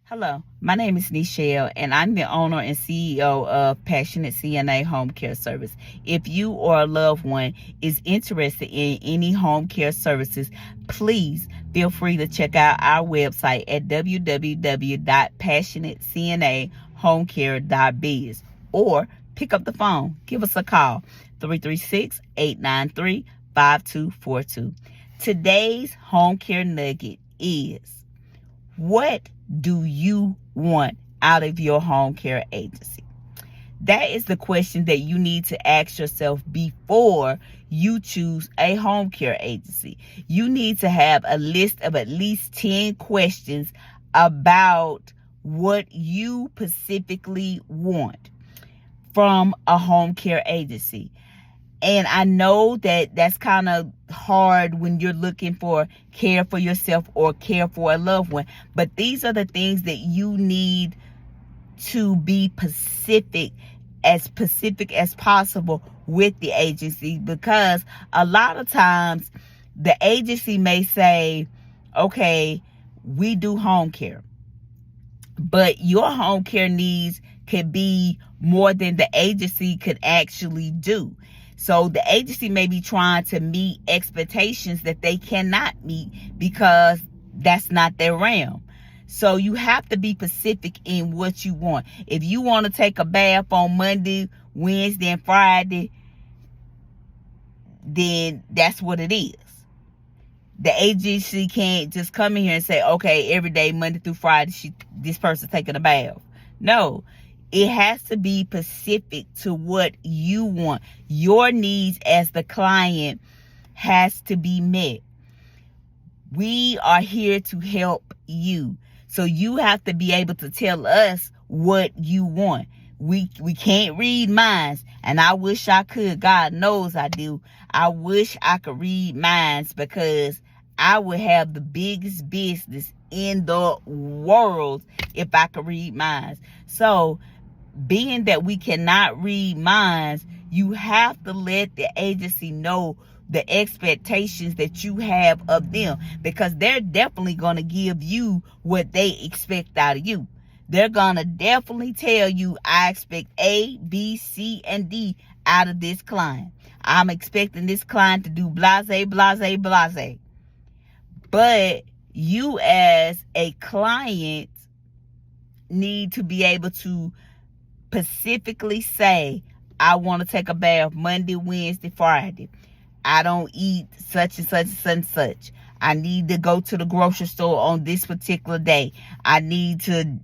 Hello, my name is Nichelle, and I'm the owner and CEO of Passionate CNA Home Care Service. If you or a loved one is interested in any home care services, please feel free to check out our website at www.passionatecnahomecare.biz or pick up the phone. Give us a call, 336-893-5242. Today's home care nugget is: what do you want out of your home care agency? That is the question that you need to ask yourself before you choose a home care agency. You need to have a list of at least 10 questions about what you specifically want from a home care agency. And I know that that's kind of hard when you're looking for care for yourself or care for a loved one. But these are the things that you need to be specific as possible with the agency, because a lot of times the agency may say, okay, we do home care, but your home care needs could be more than the agency could actually do. So the agency may be trying to meet expectations that they cannot meet because that's not their realm. So you have to be specific in what you want. If you want to take a bath on Monday, Wednesday, and Friday, then that's what it is. The agency can't just come in here and say, okay, every day, Monday through Friday, this person's taking a bath. No. It has to be specific to what you want. Your needs as the client has to be met. We are here to help you. So you have to be able to tell us what you want. We can't read minds, and I wish I could. God knows I do. I wish I could read minds, because I would have the biggest business in the world if I could read minds. So, being that we cannot read minds, you have to let the agency know the expectations that you have of them, because they're definitely going to give you what they expect out of you. They're going to definitely tell you, I expect A, B, C, and D out of this client. I'm expecting this client to do blase, blase, blase. But you as a client need to be able to specifically say, I want to take a bath Monday, Wednesday, Friday. I don't eat such and such and such and such. I need to go to the grocery store on this particular day. I need to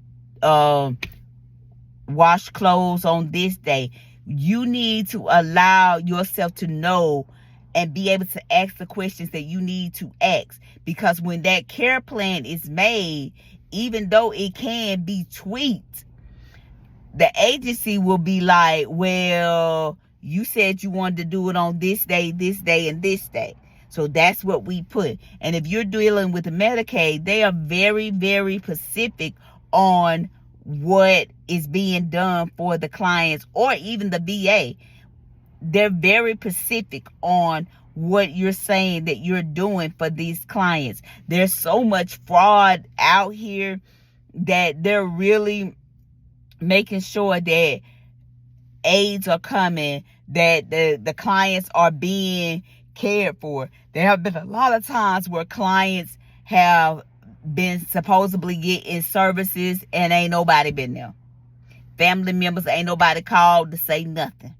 wash clothes on this day. You need to allow yourself to know and be able to ask the questions that you need to ask. Because when that care plan is made, even though it can be tweaked, the agency will be like, well, you said you wanted to do it on this day, and this day. So that's what we put. And if you're dealing with Medicaid, they are very, very specific on what is being done for the clients, or even the VA. They're very specific on what you're saying that you're doing for these clients. There's so much fraud out here that they're really making sure that aids are coming, that the clients are being cared for. There have been a lot of times where clients have been supposedly getting services and ain't nobody been there. Family members, ain't nobody called to say nothing.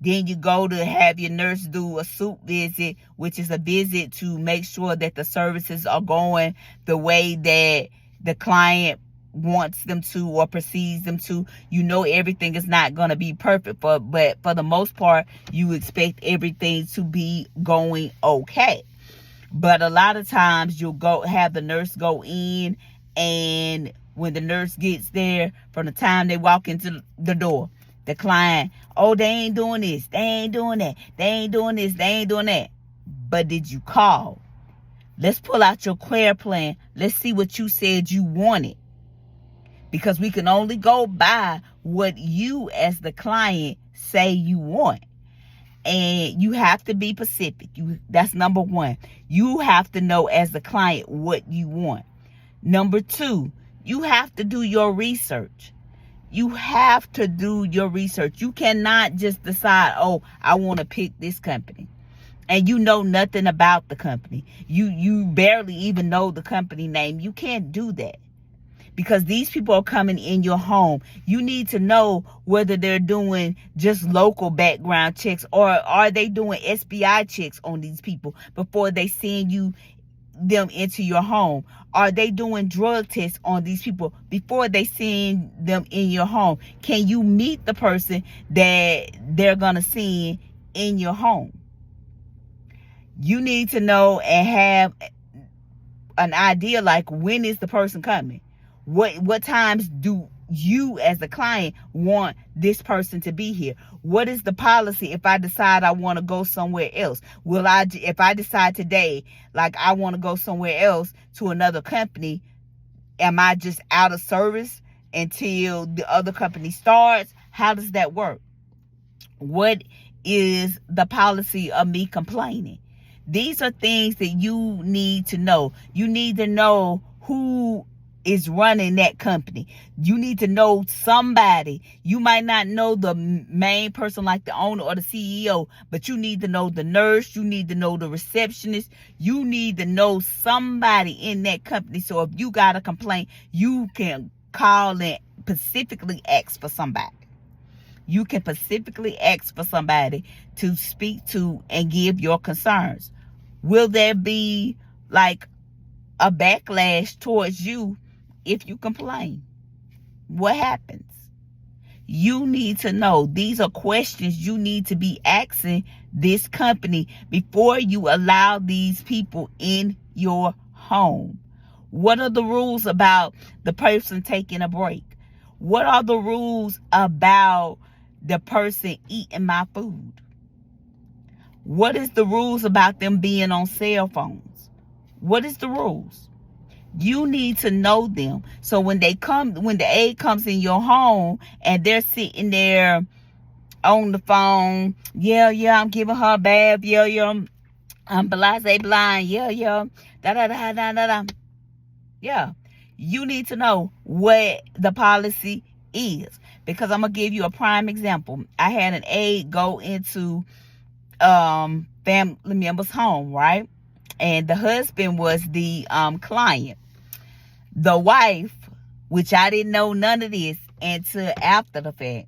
Then you go to have your nurse do a soup visit, which is a visit to make sure that the services are going the way that the client wants them to or perceives them to. You know everything is not going to be perfect, but for the most part, you expect everything to be going okay. But a lot of times you'll go have the nurse go in, and when the nurse gets there, from the time they walk into the door, the client, oh, they ain't doing this, they ain't doing that, they ain't doing this, they ain't doing that. But did you call? Let's pull out your care plan. Let's see what you said you wanted. Because we can only go by what you as the client say you want. And you have to be specific. That's number one. You have to know as the client what you want. Number two, You have to do your research. You have to do your research. You cannot just decide, oh, I want to pick this company, and you know nothing about the company. You barely even know the company name. You can't do that, because these people are coming in your home. You need to know whether they're doing just local background checks, or are they doing SBI checks on these people before they send them into your home. Are they doing drug tests on these people before they send them in your home? Can you meet the person that they're gonna send in your home? You need to know and have an idea, like, when is the person coming? What times do you as the client want this person to be here? What is the policy if I decide I want to go somewhere else? If I decide today, like, I want to go somewhere else to another company, am I just out of service until the other company starts? How does that work? What is the policy of me complaining? These are things that you need to know. You need to know who is running that company. You need to know somebody. You might not know the main person, like the owner or the CEO, but you need to know the nurse. You need to know the receptionist. You need to know somebody in that company. So if you got a complaint, you can call and specifically ask for somebody. You can specifically ask for somebody to speak to and give your concerns. Will there be like a backlash towards you if you complain? What happens? You need to know. These are questions you need to be asking this company before you allow these people in your home. What are the rules about the person taking a break? What are the rules about the person eating my food? What is the rules about them being on cell phones? What is the rules? You need to know them. So when the aide comes in your home and they're sitting there on the phone, yeah, I'm giving her a bath, yeah, I'm blase blind, yeah, da da da da da da. Yeah. You need to know what the policy is. Because I'm gonna give you a prime example. I had an aide go into family member's home, right? And the husband was the client. The wife, which I didn't know none of this until after the fact,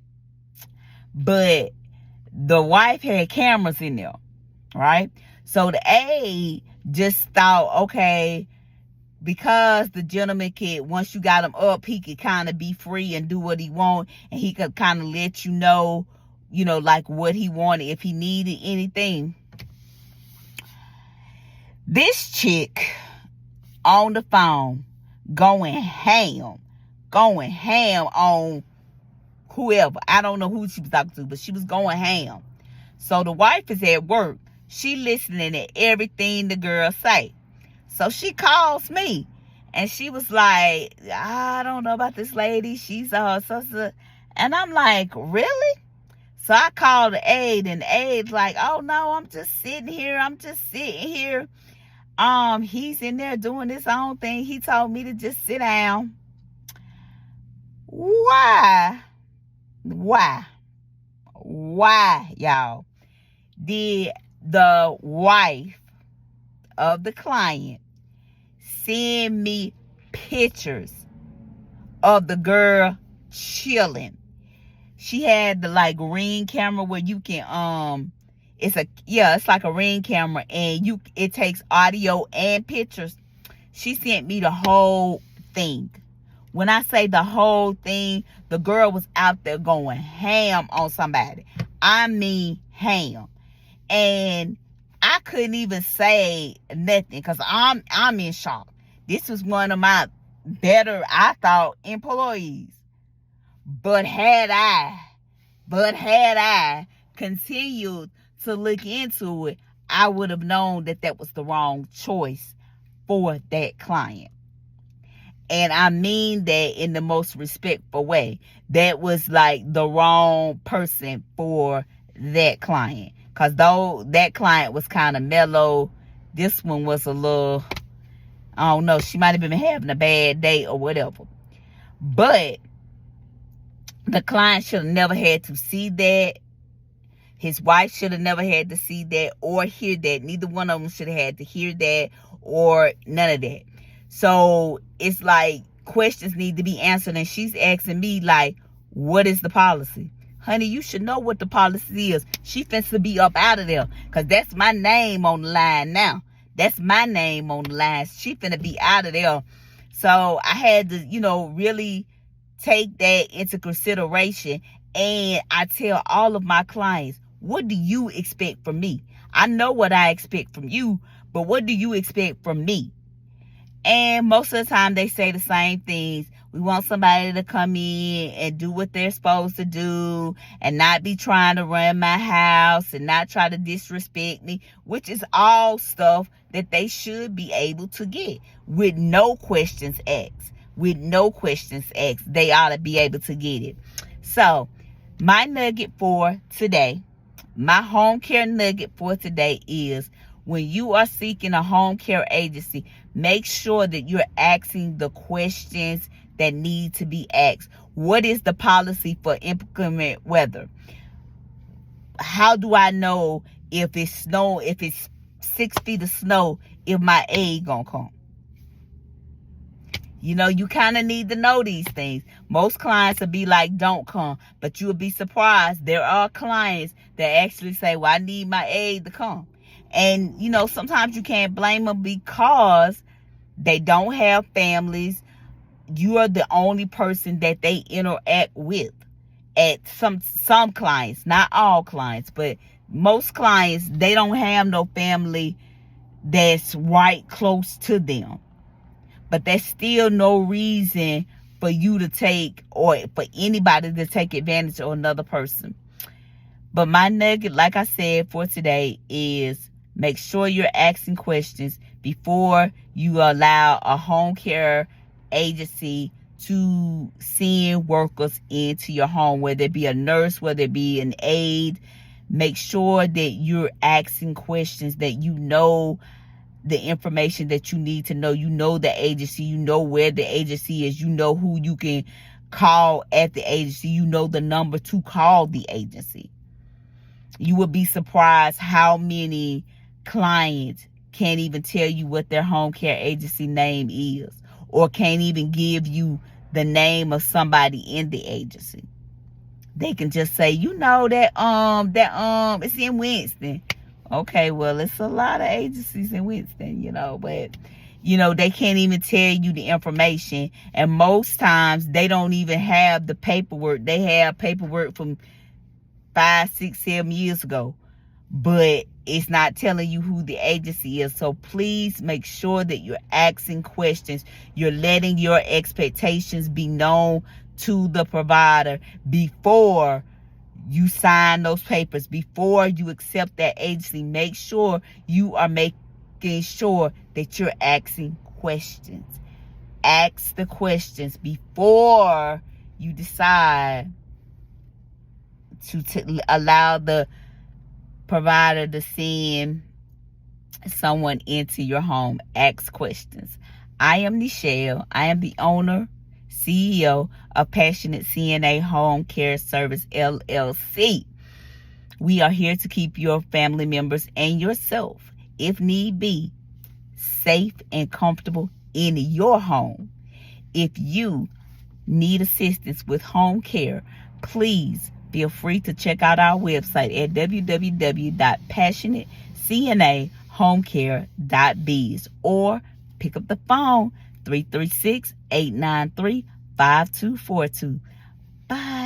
but the wife had cameras in there, right? So the aide just thought, okay, because the gentleman could, once you got him up, he could kind of be free and do what he want, and he could kind of let you know, like what he wanted, if he needed anything. This chick on the phone going ham on whoever. I don't know who she was talking to, but she was going ham. So the wife is at work. She listening to everything the girl say. So she calls me, and she was like, I don't know about this lady. She's so. And I'm like, really? So I called the aide, and the aide's like, oh no, I'm just sitting here. He's in there doing his own thing. He told me to just sit down. Why, y'all, did the wife of the client send me pictures of the girl chilling? She had the like Ring camera where you can it's like a Ring camera, and it takes audio and pictures. She sent me the whole thing. When I say the whole thing, the girl was out there going ham on somebody. I mean ham. And I couldn't even say nothing because I'm in shock. This was one of my better, I thought, employees. But had I continued to look into it, I would have known that was the wrong choice for that client. And I mean that in the most respectful way. That was like the wrong person for that client. Because though that client was kind of mellow, this one was a little, I don't know, she might have been having a bad day or whatever. But the client should have never had to see that. His wife should have never had to see that or hear that. Neither one of them should have had to hear that or none of that. So it's like questions need to be answered. And she's asking me like, what is the policy? Honey, you should know what the policy is. She finna to be up out of there. Because that's my name on the line now. That's my name on the line. She finna be out of there. So I had to, really take that into consideration. And I tell all of my clients, what do you expect from me? I know what I expect from you, but what do you expect from me? And most of the time they say the same things. We want somebody to come in and do what they're supposed to do and not be trying to run my house and not try to disrespect me, which is all stuff that they should be able to get with no questions asked. With no questions asked, they ought to be able to get it. So my nugget for today, my home care nugget for today is, when you are seeking a home care agency, make sure that you're asking the questions that need to be asked. What is the policy for inclement weather? How do I know if it's 6 feet of snow, if my aid gonna come? You kind of need to know these things. Most clients will be like, don't come. But you'll be surprised. There are clients that actually say, well, I need my aid to come. And, sometimes you can't blame them because they don't have families. You are the only person that they interact with. At some clients, not all clients, but most clients, they don't have no family that's right close to them. But that's still no reason for you to take, or for anybody to take advantage of another person. But my nugget, like I said, for today is, make sure you're asking questions before you allow a home care agency to send workers into your home, whether it be a nurse, whether it be an aide. Make sure that you're asking questions, that you know the information that you need to know. You know the agency, you know where the agency is, you know who you can call at the agency, you know the number to call the agency. You will be surprised how many clients can't even tell you what their home care agency name is, or can't even give you the name of somebody in the agency. They can just say, that it's in Winston. Okay, well, it's a lot of agencies in Winston, but, they can't even tell you the information. And most times they don't even have the paperwork. They have paperwork from 5, 6, 7 years ago, but it's not telling you who the agency is. So please make sure that you're asking questions. You're letting your expectations be known to the provider before you sign those papers, before you accept that agency. Make sure you are making sure that you're asking questions. Ask the questions before you decide to allow the provider to send someone into your home. Ask questions. I am Nichelle. I am the owner, CEO of Passionate CNA Home Care Service, LLC. We are here to keep your family members and yourself, if need be, safe and comfortable in your home. If you need assistance with home care, please feel free to check out our website at www.passionatecnahomecare.biz, or pick up the phone 336-893-5242. Bye.